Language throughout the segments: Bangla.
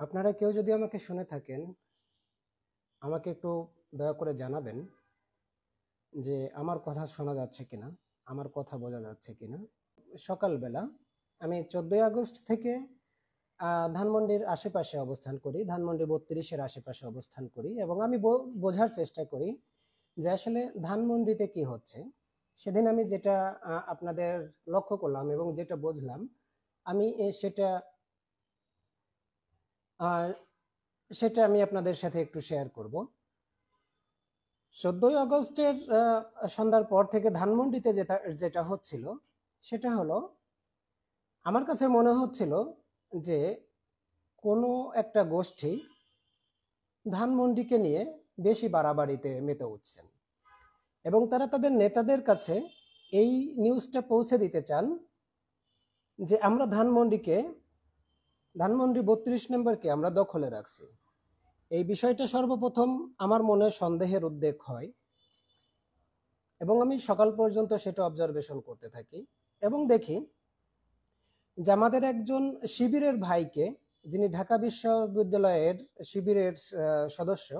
আপনারা কেউ যদি আমাকে শুনে থাকেন, আমাকে একটু দয়া করে জানাবেন যে আমার কথা শোনা যাচ্ছে কিনা, আমার কথা বোঝা যাচ্ছে কিনা। সকালবেলা আমি 14 আগস্ট থেকে ধানমন্ডির আশেপাশে অবস্থান করি, ধানমন্ডি 32-এর আশেপাশে অবস্থান করি এবং আমি বোঝার চেষ্টা করি যে আসলে ধানমন্ডিতে কি হচ্ছে। সেদিন আমি যেটা আপনাদের লক্ষ্য করলাম এবং যেটা বুঝলাম, আমি সেটা আহ, সেটা আমি আপনাদের সাথে একটু শেয়ার করব। 14 আগস্টের সন্ধ্যার পর থেকে ধানমন্ডিতে যেটা যেটা হচ্ছিল সেটা হলো, আমার কাছে মনে হচ্ছিল যে কোনো একটা গোষ্ঠী ধানমন্ডিকে নিয়ে বেশি বাড়াবাড়িতে মেতে উঠছেন এবং তারা তাদের নেতাদের কাছে এই নিউজটা পৌঁছে দিতে চান যে আমরা ধানমন্ডি 32 নম্বরকে আমরা দখলে রাখছি। এই বিষয়টা সর্বপ্রথম আমার মনে সন্দেহের উদ্রেক হয় এবং আমি সকাল পর্যন্ত সেটা অবজারভেশন করতে থাকি এবং দেখি যে আমাদের একজন শিবিরের ভাইকে, যিনি ঢাকা বিশ্ববিদ্যালয়ের শিবিরের সদস্য,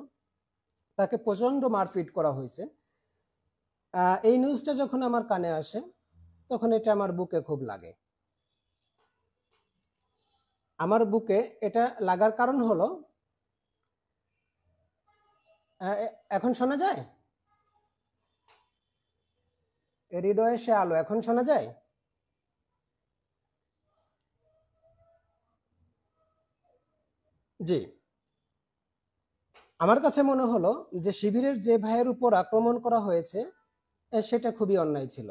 তাকে প্রচন্ড মারপিট করা হয়েছে। এই নিউজটা যখন আমার কানে আসে তখন এটা আমার বুকে খুব লাগে। আমার বুকে এটা লাগার কারণ হলো, এখন শোনা যায়? হৃদয়ে সে আলো, এখন শোনা যায়? জি। আমার কাছে মনে হলো যে শিবিরের যে ভাইয়ের উপর আক্রমণ করা হয়েছে সেটা খুবই অন্যায় ছিল।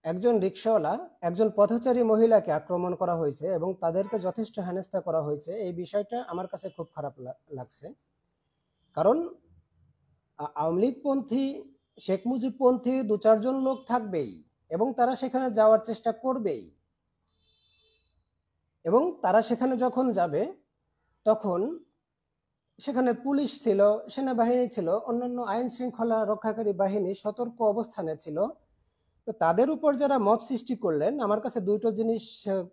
একজন রিকশাওয়ালা, একজন পথচারী মহিলাকে আক্রমণ করা হয়েছে এবং তাদেরকে যথেষ্ট হেনস্থা করা হয়েছে। এই বিষয়টা আমার কাছে খুব খারাপ লাগছে। কারণ আওয়ামী লীগপন্থী, শেখ মুজিবপন্থী দু চারজন লোক থাকবেই এবং তারা সেখানে যাওয়ার চেষ্টা করবেই এবং তারা সেখানে যখন যাবে তখন সেখানে পুলিশ ছিল, সেনাবাহিনী ছিল, অন্যান্য আইন শৃঙ্খলা রক্ষাকারী বাহিনী সতর্ক অবস্থানে ছিল। তো তাদের উপর যারা মব সৃষ্টি করলেন, আমার কাছে দুটো জিনিস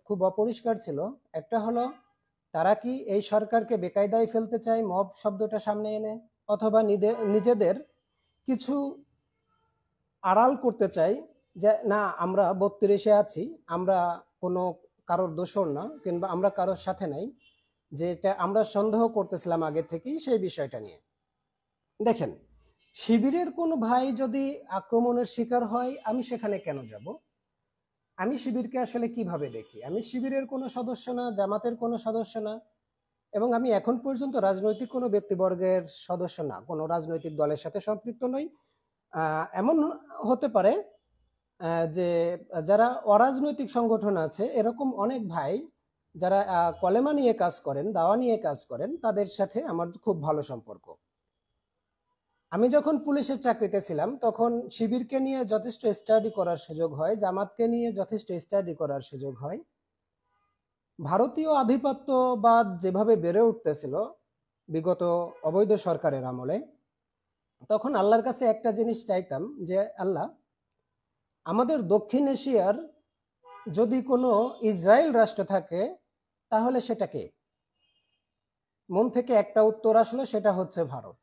খুব অপরিষ্কার ছিল। একটা হলো, তারা কি এই সরকারকে বেকায়দায় ফেলতে চায় মব শব্দটা সামনে এনে, অথবা নিজেদের কিছু আড়াল করতে চাই যে না, আমরা 32-এ আছি, আমরা কোনো কারোর দোষর না, কিংবা আমরা কারোর সাথে নাই, যেটা আমরা সন্দেহ করতেছিলাম আগে থেকেই সেই বিষয়টা নিয়ে। দেখেন, শিবিরের কোনো ভাই যদি আক্রমণের শিকার হয়, আমি সেখানে কেন যাব? আমি শিবিরকে আসলে কিভাবে দেখি? আমি শিবিরের কোনো সদস্য না, জামাতের কোনো সদস্য না, এবং আমি এখন পর্যন্ত রাজনৈতিক কোনো ব্যক্তিবর্গের সদস্য না, কোনো রাজনৈতিক দলের সাথে সম্পৃক্ত নই। এমন হতে পারে যে যারা অরাজনৈতিক সংগঠন আছে, এরকম অনেক ভাই যারা কলেমা নিয়ে কাজ করেন, দাওয়া নিয়ে কাজ করেন, তাদের সাথে আমার খুব ভালো সম্পর্ক। আমি যখন পুলিশের চাকরিতে ছিলাম তখন শিবিরকে নিয়ে যথেষ্ট স্টাডি করার সুযোগ হয়, জামাতকে নিয়ে যথেষ্ট স্টাডি করার সুযোগ হয়। ভারতীয় আধিপত্যবাদ যেভাবে বেড়ে উঠতেছিল বিগত অবৈধ সরকারের আমলে, তখন আল্লাহর কাছে একটা জিনিস চাইতাম যে আল্লাহ, আমাদের দক্ষিণ এশিয়ার যদি কোনো ইসরায়েল রাষ্ট্র থাকে তাহলে সেটা কে? মন থেকে একটা উত্তর আসলো, সেটা হচ্ছে ভারত।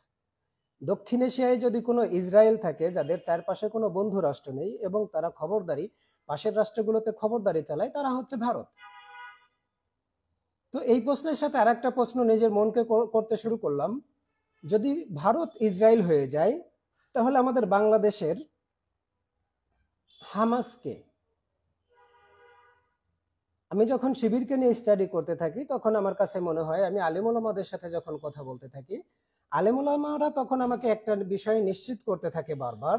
দক্ষিণ এশিয়ায় যদি কোনো ইসরায়েল থাকে, যাদের চারপাশে কোনো বন্ধু রাষ্ট্র নেই এবং তারা খবরদারি, পাশের রাষ্ট্রগুলোতে খবরদারি চালায়, তারা হচ্ছে ভারত। তো এই প্রশ্নের সাথে আর একটা প্রশ্ন নিজের মনকে করতে শুরু করলাম, যদি ভারত ইসরায়েল হয়ে যায় তাহলে আমাদের বাংলাদেশের হামাসকে? আমি যখন শিবিরকে নিয়ে স্টাডি করতে থাকি তখন আমার কাছে মনে হয়, আমি আলেম ওলামাদের সাথে যখন কথা বলতে থাকি, আলেম ওলামারা তখন আমাকে একটা বিষয় নিশ্চিত করতে থাকে বারবার,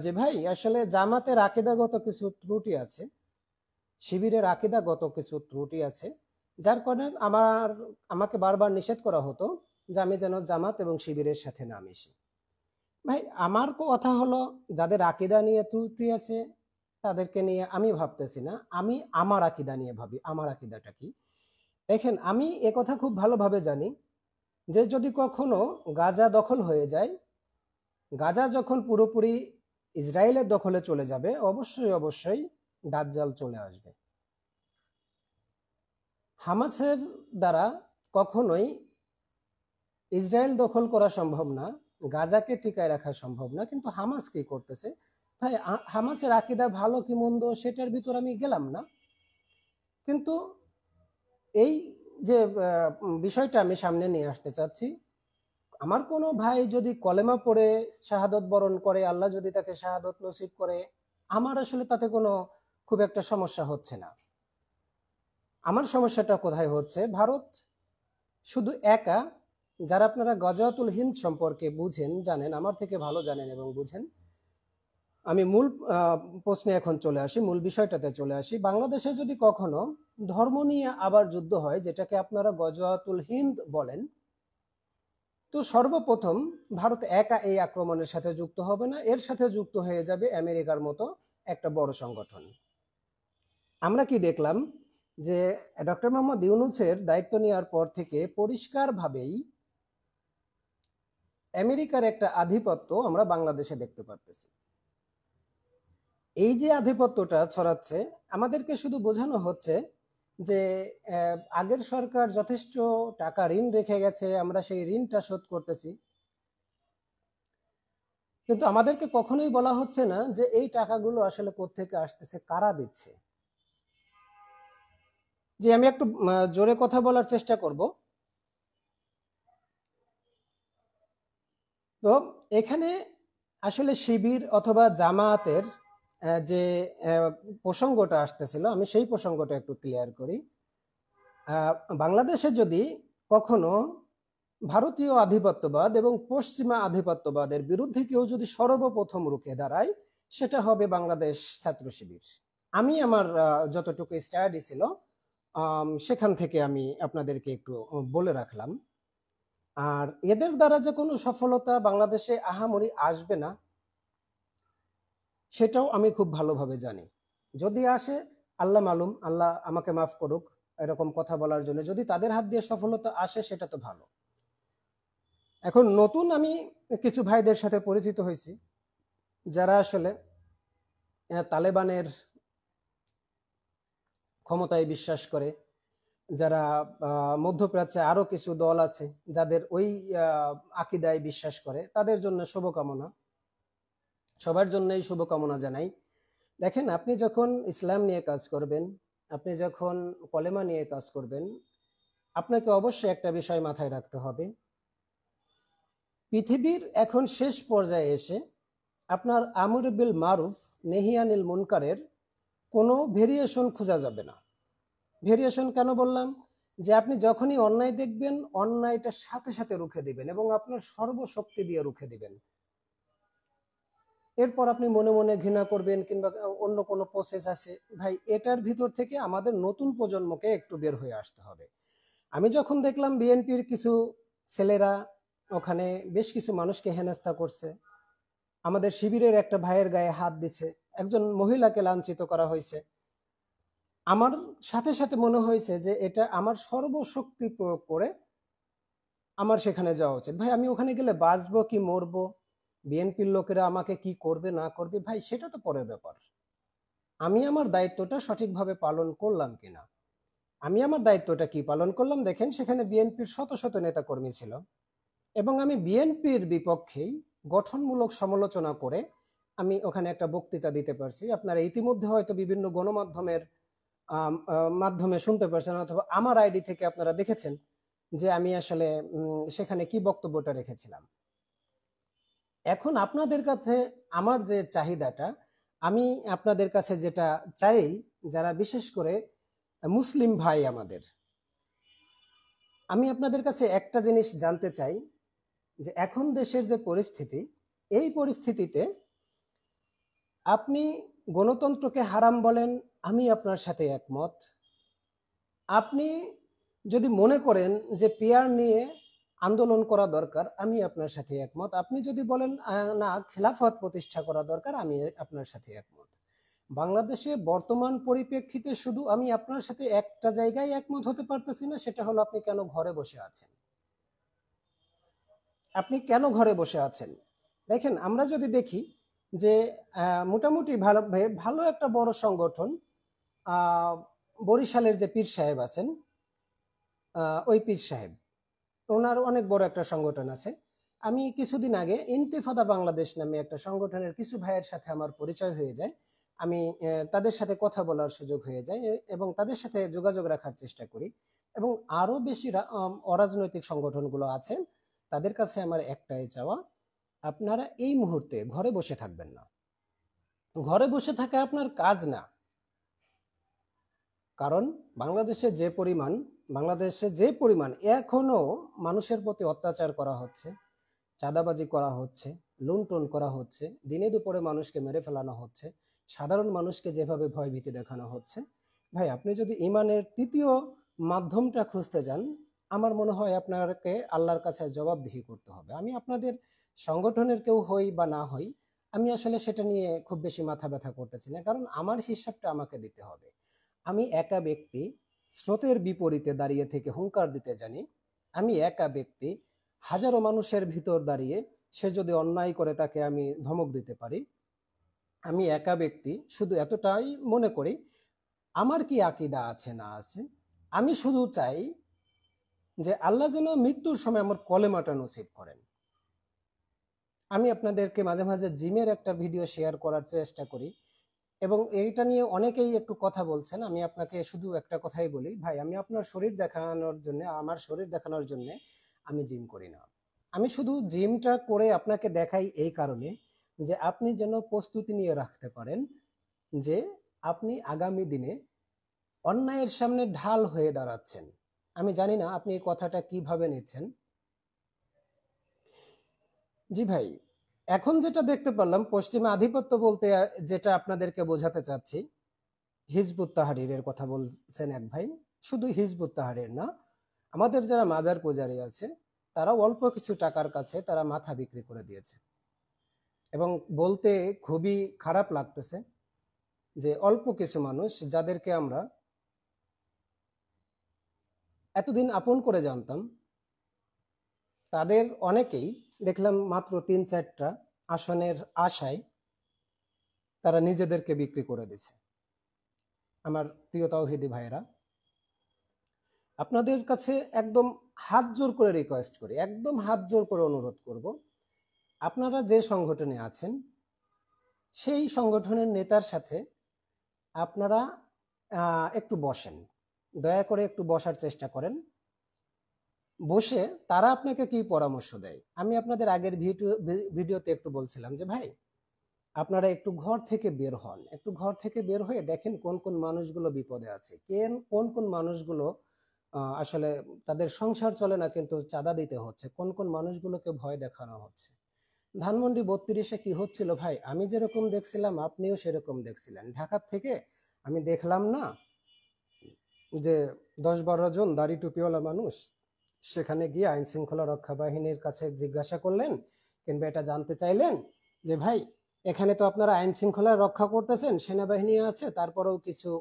যে ভাই আসলে জামাতের আকীদাগত কিছু ত্রুটি আছে, শিবিরের আকীদাগত কিছু ত্রুটি আছে, যার কারণে আমাকে বারবার নিষেধ করা হতো যে আমি যেন জামাত এবং শিবিরের সাথে না মিশি। ভাই, আমার কথা হলো, যাদের আকীদা নিয়ে ত্রুটি আছে তাদেরকে নিয়ে আমি ভাবতেছি না, আমি আমার আকীদা নিয়ে ভাবি। আমার আকীদাটা কি? দেখেন, আমি একথা খুব ভালোভাবে জানি যে যদি কখনো গাজা দখল হয়ে যায়, গাজা যখন পুরোপুরি ইসরায়েলের দখলে চলে যাবে, অবশ্যই অবশ্যই দাজ্জাল চলে আসবে। হামাসের দ্বারা কখনোই ইসরায়েল দখল করা সম্ভব না, গাজাকে টিকায় রাখা সম্ভব না। কিন্তু হামাস কি করতেছে ভাই, হামাসের আকীদা ভালো কি মন্দ সেটার ভিতর আমি গেলাম না, কিন্তু এই যে বিষয়টা আমি সামনে নিয়ে আসতে চাচ্ছি, আমার কোনো ভাই যদি কলেমা পড়ে শাহাদত বরণ করে, আল্লাহ যদি তাকে শাহাদত নসিব করে, আমার আসলে তাতে কোনো খুব একটা সমস্যা হচ্ছে না। আমার সমস্যাটা কোথায় হচ্ছে, ভারত শুধু একা, যারা আপনারা গজওয়াতুল হিন্দ সম্পর্কে বুঝেন, জানেন, আমার থেকে ভালো জানেন এবং বুঝেন। আমি মূল প্রশ্নে এখন চলে আসি, মূল বিষয়টাতে চলে আসি। বাংলাদেশে যদি কখনো ধর্ম নিয়ে আবার যুদ্ধ হয়, যেটাকে আপনারা গজওয়াতুল হিন্দ বলেন, তো সর্বপ্রথম ভারত একা এই আক্রমণের সাথে যুক্ত হবে না, এর সাথে যুক্ত হয়ে যাবে আমেরিকার মতো একটা বড় সংগঠন। আমরা কি দেখলাম যে ডক্টর মোহাম্মদ ইউনূসের দায়িত্ব নেওয়ার পর থেকে পরিষ্কারভাবেই আমেরিকার একটা আধিপত্য আমরা বাংলাদেশে দেখতে পারতেছি। এই যে আধিপত্যটা ছড়াচ্ছে, আমাদেরকে শুধু বোঝানো হচ্ছে যে আগের সরকার যথেষ্ট টাকা ঋণ রেখে গেছে, আমরা সেই ঋণটা শোধ করতেছি, কিন্তু আমাদেরকে কখনোই বলা হচ্ছে না যে এই টাকাগুলো আসলে কোত্থেকে আসতেছে, কারা দিচ্ছে। যে আমি একটু জোরে কথা বলার চেষ্টা করব। তো এখানে আসলে শিবির অথবা জামায়াতের যে প্রসঙ্গটা আসতেছিল, আমি সেই প্রসঙ্গটা একটু ক্লিয়ার করি। বাংলাদেশে যদি কখনো ভারতীয় আধিপত্যবাদ এবং পশ্চিমা আধিপত্যবাদের বিরুদ্ধে কেউ যদি সর্বপ্রথম রুখে দাঁড়ায়, সেটা হবে বাংলাদেশ ছাত্র শিবির। আমি আমার যতটুকু স্টাডি ছিল সেখান থেকে আমি আপনাদেরকে একটু বলে রাখলাম। আর এদের দ্বারা যে কোনো সফলতা বাংলাদেশে আহামরি আসবে না, সেটাও আমি খুব ভালোভাবে জানি। যদি আসে, আল্লাহ মালুম, আল্লাহ আমাকে মাফ করুক এরকম কথা বলার জন্য। যদি তাদের হাত দিয়ে সফলতা আসে সেটা তো ভালো। এখন নতুন আমি কিছু ভাইদের সাথে পরিচিত হয়েছি, যারা আসলে তালেবানের ক্ষমতায় বিশ্বাস করে, যারা মধ্যপ্রাচ্যে আরো কিছু দল আছে যাদের ওই আকীদায় বিশ্বাস করে, তাদের জন্য শুভকামনা, সবার জন্যই শুভকামনা জানাই। দেখেন, আপনি যখন ইসলাম নিয়ে কাজ করবেন, আপনি যখন কলেমা নিয়ে কাজ করবেন, আপনাকে অবশ্যই একটা বিষয় মাথায় রাখতে হবে। পৃথিবীর এখন শেষ পর্যায়ে এসে আপনার আমর বিল মারুফ নেহি আনিল মুনকারের কোনো ভেরিয়েশন খোঁজা যাবে না। ভেরিয়েশন কেন বললাম, যে আপনি যখনই অন্যায় দেখবেন, অন্যায়টা সাথে সাথে রুখে দিবেন এবং আপনার সর্বশক্তি দিয়ে রুখে দিবেন। এরপর আপনি মনে মনে ঘৃণা করবেন কিংবা অন্য কোনো প্রসেস আছে, ভাই এটার ভিতর থেকে আমাদের নতুন প্রজন্মকে একটু বের হয়ে আসতে হবে। আমি যখন দেখলাম বিএনপির কিছু ছেলেরা ওখানে বেশ কিছু মানুষকে হেনস্থা করছে, আমাদের শিবিরের একটা ভাইয়ের গায়ে হাত দিছে, একজন মহিলাকে লাঞ্ছিত করা হয়েছে, আমার সাথে সাথে মনে হয়েছে যে এটা আমার সর্বশক্তি প্রয়োগ করে আমার সেখানে যাওয়া উচিত। ভাই আমি ওখানে গেলে বাঁচবো কি মরবো, বিএনপির লোকেরা আমাকে কি করবে না করবে, ভাই সেটা তো পরের ব্যাপার। আমি আমার দায়িত্বটা সঠিকভাবে পালন করলাম কিনা। আমি আমার দায়িত্বটা কি পালন করলাম, দেখেন সেখানে বিএনপির শত শত নেতা কর্মী ছিল এবং আমি বিএনপির বিপক্ষেই গঠনমূলক সমালোচনা করে আমি ওখানে একটা বক্তৃতা দিতে পারছি। আপনারা ইতিমধ্যে হয়তো বিভিন্ন গণমাধ্যমের মাধ্যমে শুনতে পারছেন, অথবা আমার আইডি থেকে আপনারা দেখেছেন যে আমি আসলে সেখানে কি বক্তব্যটা রেখেছিলাম। এখন আপনাদের কাছে আমার যে চাহিদাটা, আমি আপনাদের কাছে যেটা চাই, যারা বিশেষ করে মুসলিম ভাই আমাদের, আমি আপনাদের কাছে একটা জিনিস জানতে চাই যে এখন দেশের যে পরিস্থিতি, এই পরিস্থিতিতে আপনি গণতন্ত্রকে হারাম বলেন, আমি আপনার সাথে একমত। আপনি যদি মনে করেন যে পিয়ার নিয়ে আন্দোলন করা দরকার, আমি আপনার সাথে একমত। আপনি যদি বলেন না খেলাফত প্রতিষ্ঠা করা দরকার, আমি আপনার সাথে একমত। বাংলাদেশে বর্তমান পরিপ্রেক্ষিতে শুধু আমি আপনার সাথে একটা জায়গায় একমত হতে পারতেছি না, সেটা হলো আপনি কেন ঘরে বসে আছেন। আপনি কেন ঘরে বসে আছেন? দেখেন, আমরা যদি দেখি যে মোটামুটি ভালো একটা বড় সংগঠন, বরিশালের যে পীর সাহেব আছেন, ওই পীর সাহেব, ওনার অনেক বড় একটা সংগঠন আছে। আমি কিছুদিন আগে ইন্তেফাদা বাংলাদেশ নামে একটা সংগঠনের কিছু ভাইয়ের সাথে আমার পরিচয় হয়ে যায়। আমি তাদের সাথে কথা বলার সুযোগ হয়ে যায় এবং তাদের সাথে যোগাযোগ রাখার চেষ্টা করি। এবং আরো বেশি অরাজনৈতিক সংগঠনগুলো আছে, তাদের কাছে আমার একটাই চাওয়া, আপনারা এই মুহূর্তে ঘরে বসে থাকবেন না। ঘরে বসে থাকা আপনার কাজ না। কারণ বাংলাদেশে যে পরিমাণ এখনো মানুষের প্রতি অত্যাচার করা হচ্ছে, চাঁদাবাজি করা হচ্ছে, লুণ্ঠন করা হচ্ছে, দিনে দুপুরে মানুষকে মেরে ফেলানো হচ্ছে, সাধারণ মানুষকে যেভাবে ভয়ভীতি দেখানো হচ্ছে, ভাই আপনি যদি ইমানের তৃতীয় মাধ্যমটা খুঁজতে যান, আমার মনে হয় আপনাকে আল্লাহর কাছে জবাবদিহি করতে হবে। আমি আপনাদের সংগঠনের কেউ হই বা না হই, আমি আসলে সেটা নিয়ে খুব বেশি মাথা ব্যথা করতেছি না, কারণ আমার হিসাবটা আমাকে দিতে হবে। আমি একা ব্যক্তি স্রোতের বিপরীতে দাঁড়িয়ে থেকে হুঙ্কার দিতে জানি। আমি একা ব্যক্তি হাজারো মানুষের ভিতর দাঁড়িয়ে সে যদি অন্যায় করে তাকে আমি ধমক দিতে পারি। আমি একা ব্যক্তি শুধু এতটাই মনে করি, আমার কি আকীদা আছে না আছে, আমি শুধু চাই যে আল্লাহ যেন মৃত্যুর সময় আমার কলেমাটা নসিব করেন। আমি আপনাদেরকে মাঝে মাঝে জিমের একটা ভিডিও শেয়ার করার চেষ্টা করি এবং এইটা নিয়ে অনেকেই একটু কথা বলছেন। আমি আপনাকে শুধু একটা কথাই বলি, ভাই আমি আপনার শরীর দেখানোর জন্য, আমার শরীর দেখানোর জন্য আমি জিম করি না। আমি শুধু জিমটা করে আপনাকে দেখাই এই কারণে যে আপনি যেন প্রস্তুতি নিয়ে রাখতে পারেন যে আপনি আগামী দিনে অন্যায়ের সামনে ঢাল হয়ে দাঁড়াচ্ছেন। আমি জানি না আপনি এই কথাটা কিভাবে নিচ্ছেন। জি ভাই, এখন যেটা দেখতে পারলাম, পশ্চিমা আধিপত্য বলতে যেটা আপনাদেরকে বোঝাতে চাচ্ছি, হিজবুত তাহরীরের কথা বলছেন এক ভাই। শুধু হিজবুত তাহরীর না, আমাদের যারা মাজার পূজারী আছে তারা অল্প কিছু টাকার কাছে তারা মাথা বিক্রি করে দিয়েছে। এবং বলতে খুবই খারাপ লাগতেছে যে অল্প কিছু মানুষ যাদেরকে আমরা এতদিন আপন করে জানতাম, তাদের অনেকেই দেখলাম মাত্র ৩-৪টা আসনের আশায় তারা নিজেদেরকে বিক্রি করে দিছে। আমার প্রিয় তাওহীদি ভাইয়েরা, আপনাদের কাছে একদম হাত জোর করে রিকোয়েস্ট করি, একদম হাত জোর করে অনুরোধ করব, আপনারা যে সংগঠনে আছেন সেই সংগঠনের নেতার সাথে আপনারা একটু বসেন, দয়া করে একটু বসার চেষ্টা করেন। বসে তারা আপনাকে কি পরামর্শ দেয়। আমি আপনাদের আগের ভিডিওতে একটু বলছিলাম যে ভাই আপনারা একটু ঘর থেকে বের হন, একটু ঘর থেকে বের হয়ে দেখেন কোন কোন মানুষগুলো বিপদে আছে, কোন কোন মানুষগুলো আসলে তাদের সংসার চলে না কিন্তু চাঁদা দিতে হচ্ছে, কোন কোন মানুষগুলোকে ভয় দেখানো হচ্ছে। ধানমন্ডি 32-এ কি হচ্ছিল ভাই, আমি যেরকম দেখছিলাম আপনিও সেরকম দেখছিলেন। ঢাকা থেকে আমি দেখলাম না যে 10-12 জন দাড়ি টুপিওয়ালা মানুষ সেখানে গিয়ে আইন শৃঙ্খলা রক্ষা বাহিনীর কাছে জিজ্ঞাসা করলেন কিংবা এটা জানতে চাইলেন যে ভাই এখানে তো আপনারা আইন শৃঙ্খলা রক্ষা করতেছেন, সেনাবাহিনী আছে, তারপরেও কিছু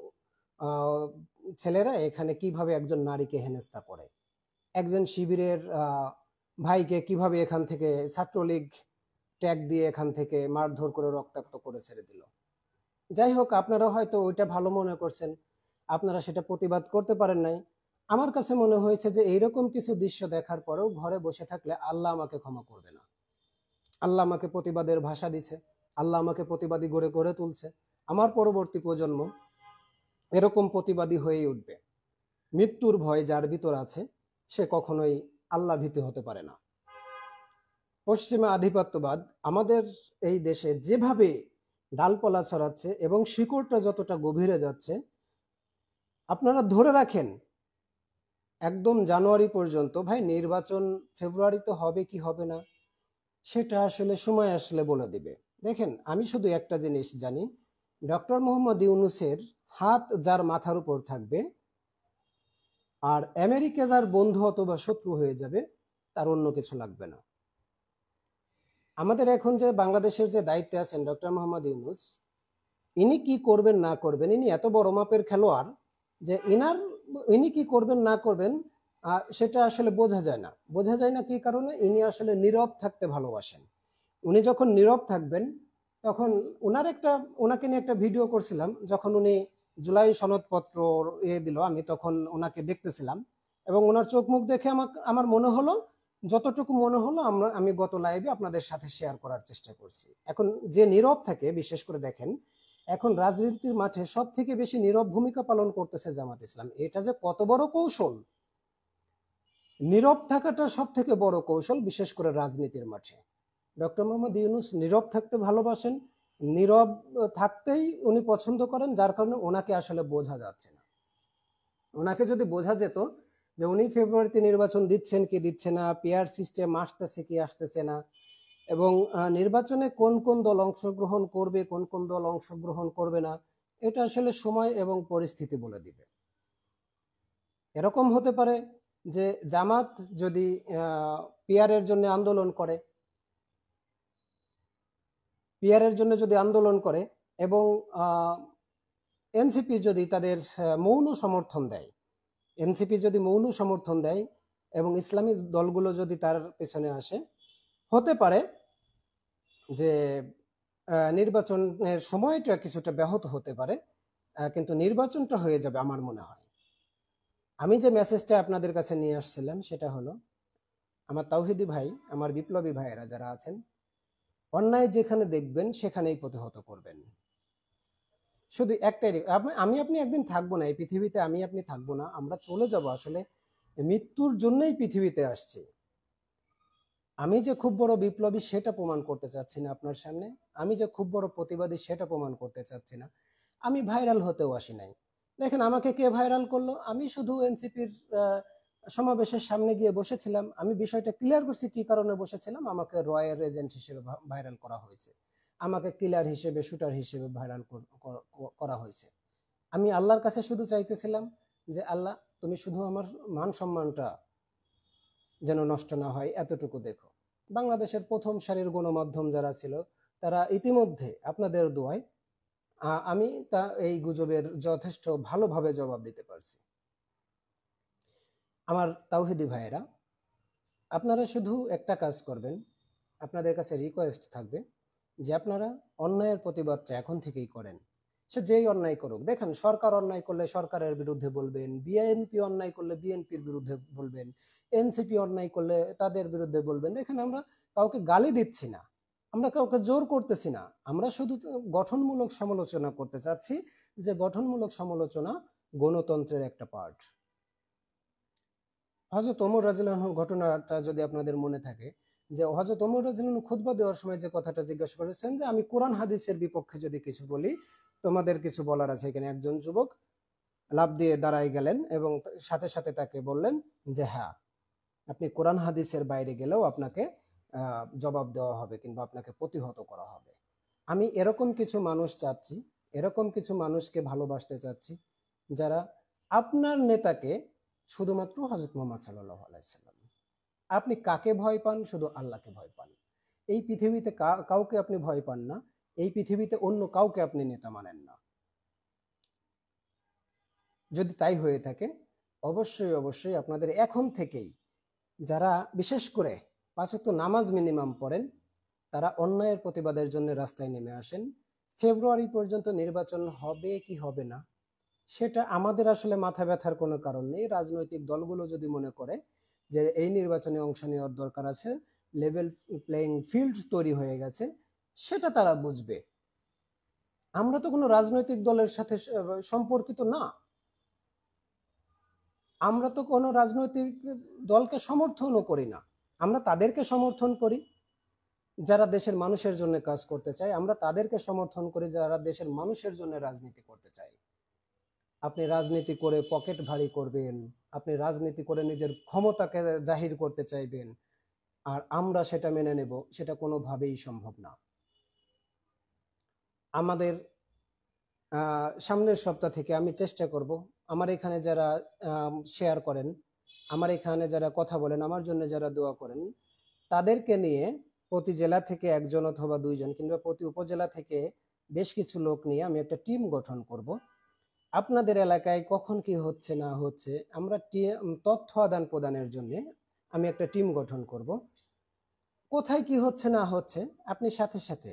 ছেলেরা এখানে কিভাবে একজন নারীকে হেনস্থা করে, একজন শিবিরের ভাইকে কিভাবে এখান থেকে ছাত্রলীগ ট্যাগ দিয়ে এখান থেকে মারধর করে রক্তাক্ত করে ছেড়ে দিল। যাই হোক, আপনারা হয়তো ওইটা ভালো মনে করছেন, আপনারা সেটা প্রতিবাদ করতে পারেন নাই। আমার কাছে মনে হয়েছে যে এইরকম কিছু দৃশ্য দেখার পরেও ঘরে বসে থাকলে আল্লাহ আমাকে ক্ষমা করবে না। আল্লাহ আমাকে প্রতিবাদের ভাষা দিছে, আল্লাহ আমাকে প্রতিবাদী গড়ে গড়ে তুলছে। আমার পরবর্তী প্রজন্ম এরকম প্রতিবাদী হয়ে উঠবে। মৃত্যুর ভয় যার ভিতর আছে সে কখনোই আল্লাহ ভীতি হতে পারে না। পশ্চিমা আধিপত্যবাদ আমাদের এই দেশে যেভাবে ডালপালা ছড়াচ্ছে এবং শিকড়টা যতটা গভীরে যাচ্ছে, আপনারা ধরে রাখেন একদম জানুয়ারি পর্যন্ত, ভাই নির্বাচন ফেব্রুয়ারিতে হবে কি হবে না সেটা আসলে সময় আসলে বলে দিবে। দেখেন, আমি শুধু একটা জিনিস জানি, ডক্টর মোহাম্মদ ইউনূসের হাত যার মাথার উপর থাকবে আর আমেরিকা যার বন্ধু অথবা শত্রু হয়ে যাবে, তার অন্য কিছু লাগবে না। আমাদের এখন যে বাংলাদেশের যে দায়িত্বে আছেন ডক্টর মোহাম্মদ ইউনূস, ইনি কি করবেন না করবেন, ইনি এত বড় মাপের খেলোয়াড় যে ইনি কি করবেন না করবেন সেটা আসলে বোঝা যায় না। বোঝা যায় না কি কারণে, ইনি আসলে নীরব থাকতে ভালোবাসেন। উনি যখন নীরব থাকবেন তখন ওনাকে নিয়ে একটা ভিডিও করছিলাম, যখন উনি জুলাই সনদপত্র দিল, আমি তখন ওনাকে দেখতেছিলাম এবং ওনার চোখ মুখ দেখে আমার মনে হলো, যতটুকু মনে হলো আমি গত লাইভে আপনাদের সাথে শেয়ার করার চেষ্টা করছি। এখন যে নীরব থাকে, বিশেষ করে দেখেন এখন রাজনীতির মাঠে সব থেকে বেশি নীরব ভূমিকা পালন করতেছে জামাত ইসলাম। এটা যে কত বড় কৌশল, নীরব থাকাটা সব থেকে বড় কৌশল, বিশেষ করে রাজনীতির মাঠে। ডক্টর মোহাম্মদ ইউনূস নীরব থাকতে ভালোবাসেন, নীরব থাকতেই উনি পছন্দ করেন, যার কারণে ওনাকে আসলে বোঝা যাচ্ছে না। ওনাকে যদি বোঝা যেত যে উনি ফেব্রুয়ারিতে নির্বাচন দিচ্ছেন কি দিচ্ছে না, পিআর সিস্টেম আসতেছে কি আসতেছে না, এবং নির্বাচনে কোন কোন দল অংশগ্রহণ করবে কোন কোন দল অংশগ্রহণ করবে না, এটা আসলে সময় এবং পরিস্থিতি বলে দিবে। এরকম হতে পারে যে জামাত যদি পিআরের জন্য আন্দোলন করে, পিআরের জন্য যদি আন্দোলন করে এবং এনসিপি যদি তাদের মৌন সমর্থন দেয়, এনসিপি যদি মৌন সমর্থন দেয় এবং ইসলামী দলগুলো যদি তার পেছনে আসে, হতে পারে যে নির্বাচনের সময়টা কিছুটা ব্যাহত হতে পারে, কিন্তু নির্বাচনটা হয়ে যাবে আমার মনে হয়। আমি যে মেসেজটা আপনাদের কাছে নিয়ে আসছিলাম সেটা হলো, আমার তাওহিদি ভাই, আমার বিপ্লবী ভাইয়েরা যারা আছেন, অন্যায় যেখানে দেখবেন সেখানেই প্রতিহত করবেন। শুধু একটাই, আমি আপনি একদিন থাকবো না এই পৃথিবীতে, আমি আপনি থাকবো না, আমরা চলে যাব। আসলে মৃত্যুর জন্যই পৃথিবীতে আসছি। আমি যে খুব বড় বিপ্লবী সেটা প্রমাণ করতে চাচ্ছি না আপনার সামনে, আমি যে খুব বড় প্রতিবাদী সেটা প্রমাণ করতে চাচ্ছি না, আমি ভাইরাল হতেও আসি নাই। দেখেন আমাকে কে ভাইরাল করলো, আমি শুধু এনসিপির সমাবেশের সামনে গিয়ে বসেছিলাম। আমি বিষয়টা ক্লিয়ার করছি কি কারণে বসেছিলাম। আমাকে রয়ের এজেন্ট হিসেবে ভাইরাল করা হয়েছে, আমাকে কিলার হিসেবে, শুটার হিসেবে ভাইরাল করা হয়েছে। আমি আল্লাহর কাছে শুধু চাইতেছিলাম যে আল্লাহ তুমি শুধু আমার মান সম্মানটা যেন নষ্ট না হয়, এতটুকু দেখো। বাংলাদেশের প্রথম সারির গণমাধ্যম যারা ছিল তারা ইতিমধ্যে আপনাদের দোয়ায় আমি এই গুজবের যথেষ্ট ভালোভাবে জবাব দিতে পারছি। আমার তাওহিদি ভাইয়েরা, আপনারা শুধু একটা কাজ করবেন, আপনাদের কাছে রিকোয়েস্ট থাকবে যে আপনারা অন্যায়ের প্রতিবাদটা এখন থেকেই করেন। সে যেই অন্যায় করুক, দেখেন সরকার অন্যায় করলে সরকারের বিরুদ্ধে বলবেন, বিএনপি অন্যায় করলে বিএনপির বিরুদ্ধে বলবেন, এনসিপি অন্যায় করলে তাদের বিরুদ্ধে বলবেন। এখানে আমরা কাউকে গালি দিচ্ছি না, আমরা কাউকে জোর করতেছি না, আমরা শুধু গঠনমূলক সমালোচনা করতে চাচ্ছি, যে গঠনমূলক সমালোচনা গণতন্ত্রের একটা পার্ট। হযরত ওমর রাদিয়াল্লাহু আনহুর ঘটনাটা যদি আপনাদের মনে থাকে, যে হযরত ওমর রাদিয়াল্লাহু আনহু খুতবা দেওয়ার সময় যে কথাটা জিজ্ঞাসা করেছেন যে আমি কোরআন হাদিসের বিপক্ষে যদি কিছু বলি তোমাদের কিছু বলার আছে কিনা, একজন যুবক লাফ দিয়ে দাঁড়ায় গেলেন এবং সাথে সাথে তাকে বললেন যে হ্যাঁ, আপনি কোরআন হাদিসের বাইরে গেলেও আপনাকে জবাব দেওয়া হবে কিংবা আপনাকে প্রতিহত করা হবে। আমি এরকম কিছু মানুষ চাচ্ছি, এরকম কিছু মানুষকে ভালোবাসতে চাচ্ছি যারা আপনার নেতাকে শুধুমাত্র হযরত মুহাম্মদ সাল্লাল্লাহু আলাইহি সাল্লাম, আপনি কাকে ভয় পান? শুধু আল্লাহকে ভয় পান। এই পৃথিবীতে কাউকে আপনি ভয় পান না, এই পৃথিবীতে অন্য কাউকে আপনি নেতা মানেন না। যদি তাই হয়ে থাকে, অবশ্যই অবশ্যই আপনাদের এখন থেকেই, যারা বিশেষ করে 5 ওয়াক্ত নামাজ মিনিমাম পড়েন, তারা অন্যায়ের প্রতিবাদের জন্য রাস্তায় নেমে আসেন। ফেব্রুয়ারি পর্যন্ত নির্বাচন হবে কি হবে না সেটা আমাদের আসলে মাথা ব্যথার কোনো কারণ নেই। রাজনৈতিক দলগুলো যদি মনে করে যে এই নির্বাচনে অংশ নেওয়ার দরকার আছে, লেভেল প্লেইং ফিল্ড তৈরি হয়ে গেছে, সেটা তারা বুঝবে। আমরা তো কোনো রাজনৈতিক দলের সাথে সম্পর্কিত না, আমরা তো কোনো রাজনৈতিক দলকে সমর্থনও করি না। আমরা তাদেরকে সমর্থন করি যারা দেশের মানুষের জন্য কাজ করতে চায়, আমরা তাদেরকে সমর্থন করি যারা দেশের মানুষের জন্য রাজনীতি করতে চায়। আপনি রাজনীতি করে পকেট ভারী করবেন, আপনি রাজনীতি করে নিজের ক্ষমতাকে জাহির করতে চাইবেন, আর আমরা সেটা মেনে নেব, সেটা কোনোভাবেই সম্ভব না। আমাদের সামনের সপ্তাহ থেকে আমি চেষ্টা করব, আমার এখানে যারা শেয়ার করেন, আমার এখানে যারা কথা বলেন, আমার জন্য যারা দোয়া করেন, তাদেরকে নিয়ে প্রতি জেলা থেকে একজন অথবা দুইজন কিংবা প্রতি উপজেলা থেকে বেশ কিছু লোক নিয়ে আমি একটা টিম গঠন করব। আপনাদের এলাকায় কখন কি হচ্ছে না হচ্ছে আমরা তথ্য আদান প্রদানের জন্য আমি একটা টিম গঠন করব। কোথায় কি হচ্ছে না হচ্ছে আপনি সাথে সাথে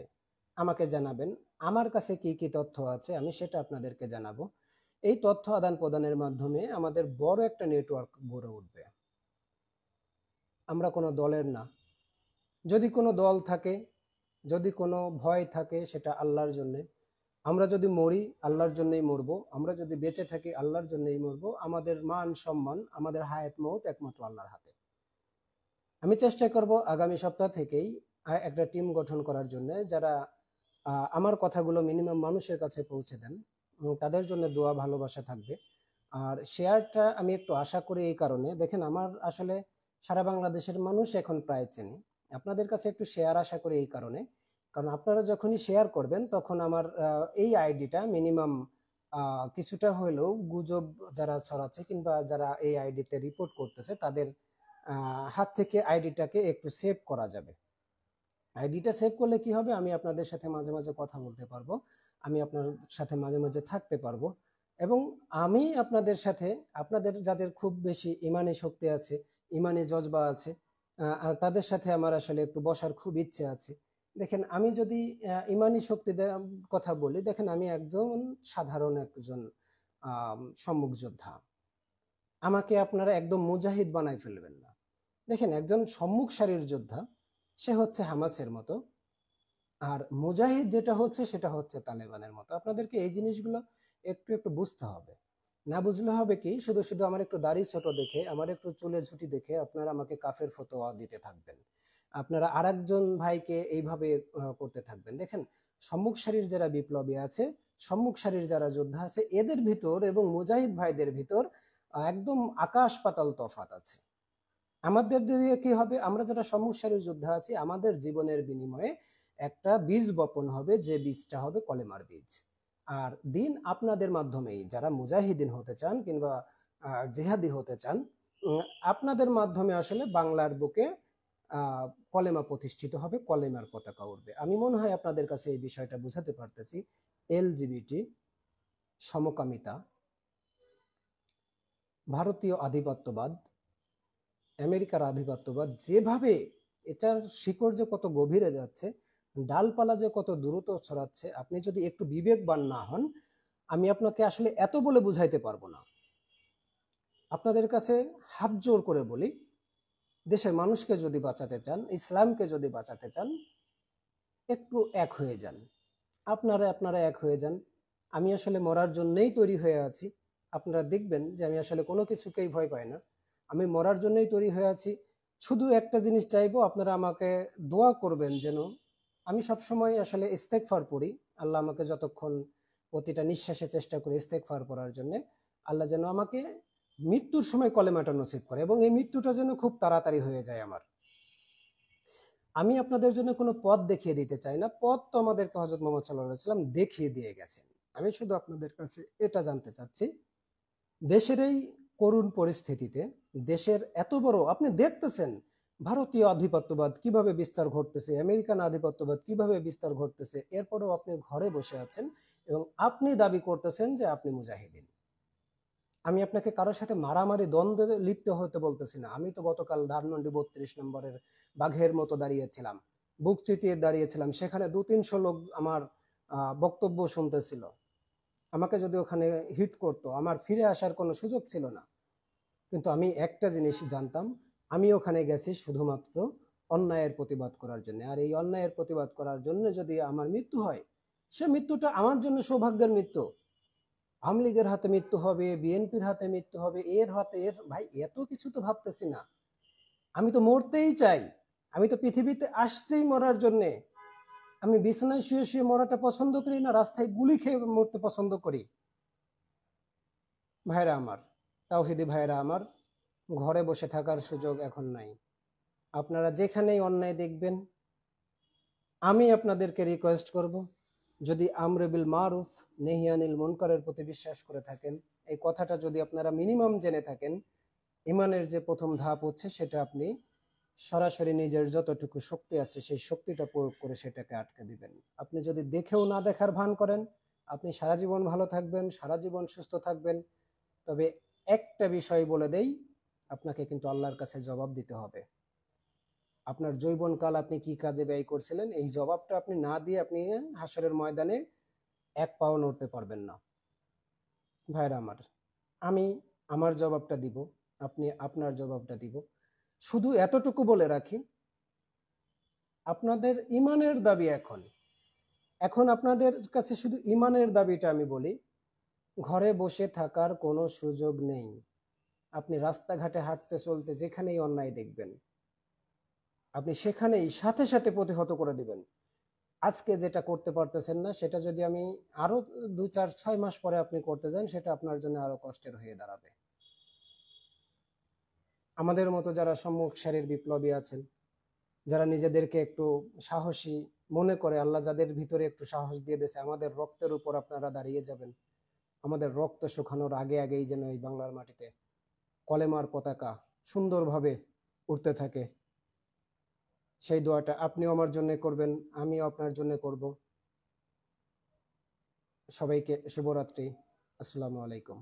আমাকে জানাবেন, আমার কাছে কি কি তথ্য আছে আমি সেটা আপনাদেরকে জানাবো। এই তথ্য আদান প্রদানের মাধ্যমে আমাদের বড় একটা নেটওয়ার্ক গড়ে উঠবে। আমরা কোনো দলের না। যদি কোনো দল থাকে, যদি কোনো ভয় থাকে, সেটা আল্লাহর জন্যে। আমরা যদি মরি আল্লাহর জন্যই মরবো, আমরা যদি বেঁচে থাকি আল্লাহর জন্যই মরবো। আমাদের মান সম্মান, আমাদের হায়াত মৌত একমাত্র আল্লাহর হাতে। আমি চেষ্টা করব আগামী সপ্তাহ থেকেই একটা টিম গঠন করার জন্য, যারা আমার কথাগুলো মিনিমাম মানুষের কাছে পৌঁছে দেন। তাদের জন্য দোয়া ভালোবাসা থাকবে। আর শেয়ারটা আমি একটু আশা করি এই কারণে, দেখেন আমার আসলে সারা বাংলাদেশের মানুষ এখন প্রায় চেনে। আপনাদের কাছে একটু শেয়ার আশা করি এই কারণে, কারণ আপনারা যখনই শেয়ার করবেন তখন আমার এই আইডিটা মিনিমাম কিছুটা হলেও গুজব যারা ছড়াচ্ছে কিংবা যারা এই আইডিতে রিপোর্ট করতেছে তাদের হাত থেকে আইডিটাকে একটু সেভ করা যাবে। আইডিটা সেভ করলে কি হবে, আমি আপনাদের সাথে মাঝে মাঝে কথা বলতে পারবো, আমি আপনার সাথে মাঝে মাঝে থাকতে পারবো, এবং আমি আপনাদের সাথে, আপনাদের যাদের খুব বেশি ইমানি শক্তি আছে, ইমানি জজবা আছে, তাদের সাথে আমার আসলে একটু বসার খুব ইচ্ছে আছে। দেখেন আমি যদি ইমানি শক্তি কথা বলি, দেখেন আমি একজন সাধারণ একজন সম্মুখ যোদ্ধা। আমাকে আপনারা একদম মুজাহিদ বানাই ফেলবেন না। দেখেন একজন সম্মুখ সারির যোদ্ধা সে হচ্ছে হামাসের মতো, আর মুজাহিদ যেটা হচ্ছে সেটা হচ্ছে তালেবানের মতো। আপনাদেরকে এই জিনিসগুলো একটু একটু বুঝতে হবে। না বুঝলে হবে কি, শুধু শুধু আমার একটু দাড়ি ছোট দেখে, আমার একটু চুলে ঝুটি দেখে আপনারা আমাকে কাফের ফতোয়া দিতে থাকবেন, আপনারা আরেকজন ভাইকে এইভাবে করতে থাকবেন। দেখেন সম্মুখ সারির যারা বিপ্লবী আছে, সম্মুখ সারির যারা যোদ্ধা আছে, এদের ভিতর এবং মুজাহিদ ভাইদের ভিতর একদম আকাশ পাতাল তফাৎ আছে। আমাদের দিয়ে কি হবে, আমরা যারা সম্মুখ সারির যোদ্ধা আছি, আমাদের জীবনের বিনিময়ে একটা বীজ বপন হবে, যে বীজটা হবে কলেমার বীজ। আর দিন আপনাদের মাধ্যমেই, যারা মুজাহিদিন হতে চান কিংবা জিহাদি হতে চান, আপনাদের মাধ্যমে আসলে বাংলার বুকে কলেমা প্রতিষ্ঠিত হবে, কলেমার পতাকা উঠবে। আমি মনে হয় আপনাদের কাছে এই বিষয়টা বুঝাতে পারতেছি। এলজিবিটি, সমকামিতা, ভারতীয় আধিপত্যবাদ, আমেরিকার আধিপত্যবাদ, যেভাবে এটার শিকড় যে কত গভীরে যাচ্ছে, ডালপালা যে কত দ্রুত ছড়াচ্ছে, আপনি যদি একটু বিবেকবান না হন, আমি আপনাকে আসলে এত বলে বুঝাইতে পারবো না। আপনাদের কাছে হাত জোর করে বলি, দেশের মানুষকে যদি বাঁচাতে চান, ইসলামকে যদি বাঁচাতে চান, একটু এক হয়ে যান। আপনারা এক হয়ে যান। আমি আসলে মরার জন্যই তৈরি হয়ে আছি। আপনারা দেখবেন যে আমি আসলে কোনো কিছুকেই ভয় পাই না, আমি মরার জন্যই তৈরি হয়ে আছি। শুধু একটা জিনিস চাইবো, আপনারা আমাকে দোয়া করবেন যেন আমি সবসময় আসলে ইস্তেগফার পড়ি। আল্লাহ আমাকে যতক্ষণ প্রতিটা নিঃশ্বাসে চেষ্টা করি ইস্তেগফার পড়ার জন্য, আল্লাহ যেন আমাকে মৃত্যুর সময় কলেমাটা নসিব করে, এবং এই মৃত্যুটা যেন খুব তাড়াতাড়ি হয়ে যায় আমার। আমি আপনাদের জন্য কোনো পথ দেখিয়ে দিতে চাই না, পথ তো আমাদেরকে হযরত মুহাম্মদ সাল্লাল্লাহু আলাইহি ওয়াসাল্লাম দেখিয়ে দিয়ে গেছেন। আমি শুধু আপনাদের কাছে এটা জানতে চাচ্ছি, দেশের এই করুণ পরিস্থিতিতে, দেশের এত বড়, আপনি দেখতেছেন ভারতীয় আধিপত্যবাদ কিভাবে বিস্তার ঘটতেছে, আমেরিকান আধিপত্যবাদ কিভাবে বিস্তার ঘটতেছে, এরপরেও আপনি ঘরে বসে আছেন এবং আপনি দাবি করতেছেন যে আপনি মুজাহিদিন। আমি আপনাকে কারোর সাথে মারামারি দ্বন্দ্বে লিপ্ত হতে বলতেছি না। আমি তো গতকাল ধানমন্ডি 32 নম্বরের বাঘের মতো দাঁড়িয়েছিলাম, বুক চিতিয়ে দাঁড়িয়েছিলাম, সেখানে 200-300 লোক আমার বক্তব্য শুনতেছিল। আমাকে যদি ওখানে হিট করতো, আমার ফিরে আসার কোনো সুযোগ ছিল না। কিন্তু আমি একটা জিনিস জানতাম, আমি ওখানে গেছি শুধুমাত্র অন্যায়ের প্রতিবাদ করার জন্য। আর এই অন্যায়ের প্রতিবাদ করার জন্য যদি আমার মৃত্যু হয়, সে মৃত্যুটা আমার জন্য সৌভাগ্যের মৃত্যু। আওয়ামী লীগের হাতে মৃত্যু হবে, বিএনপির হাতে মৃত্যু হবে, এর হাতে, এর, ভাই এত কিছু তো ভাবতেছি না। আমি তো মরতেই চাই। আমি তো পৃথিবীতে আসছেই মরার জন্যে। আমি বিছানায় শুয়ে শুয়ে মরাটা পছন্দ করি না, রাস্তায় গুলি খেয়ে মরতে পছন্দ করি। ভাইরা আমার, তাওহীদি ভাইরা আমার, ঘরে বসে থাকার সুযোগ এখন নাই। আপনারা যেখানেই অন্যায় দেখবেন, আমি আপনাদেরকে রিকোয়েস্ট করব, যদি আমরে বিল মারুফ নেহি আনিল মুনকারের প্রতি বিশ্বাস করে থাকেন, এই কথাটা যদি আপনারা মিনিমাম জেনে থাকেন, ইমানের যে প্রথম ধাপ হচ্ছে সেটা আপনি সরাসরি নিজের যতটুকু শক্তি আছে সেই শক্তিটা প্রয়োগ করে সেটাকে আটকে দিবেন। আপনি যদি দেখেও না দেখার ভান করেন, আপনি সারা জীবন ভালো থাকবেন, সারা জীবন সুস্থ থাকবেন। তবে একটা বিষয় বলে দেই, আপনাকে কিন্তু আল্লাহর কাছে জবাব দিতে হবে। আপনার যৌবনকাল আপনি কি কাজে ব্যয় করছিলেন, এই জবাবটা আপনি না দিয়ে আপনি হাসরের ময়দানে এক পাও নড়তে পারবেন না। ভাইরা আমার, আমি আমার জবাবটা দিব, আপনি আপনার জবাবটা দিব। শুধু এতটুকু বলে রাখি, আপনাদের ইমানের দাবি এখন এখন আপনাদের কাছে শুধু ইমানের দাবিটা আমি বলি, ঘরে বসে থাকার কোনো সুযোগ নেই। আপনি রাস্তাঘাটে হাঁটতে চলতে যেখানেই অন্যায় দেখবেন, আপনি সেখানেই সাথে সাথে প্রতিহত করে দিবেন। আজকে যেটা করতে পারতেছেন না, সেটা যদি আমি আরো 2 4 6 মাস পরে আপনি করতে যান, সেটা আপনার জন্য আরো কষ্টের হয়ে দাঁড়াবে। আমাদের মতো যারা সম্মুখ সারির বিপ্লবী আছেন, যারা নিজেদেরকে একটু সাহসী মনে করে, আল্লাহ যাদের ভিতরে একটু সাহস দিয়ে দিয়েছে, আমাদের রক্তের উপর আপনারা দাঁড়িয়ে যাবেন। আমাদের রক্ত শুকানোর আগে আগেই যেন এই বাংলার মাটিতে কলেমার পতাকা সুন্দরভাবে উঠতে থাকে, সেই দোয়াটা আপনিও আমার জন্য করবেন, আমিও আপনার জন্য করব। সবাইকে শুভরাত্রি। আসসালামু আলাইকুম।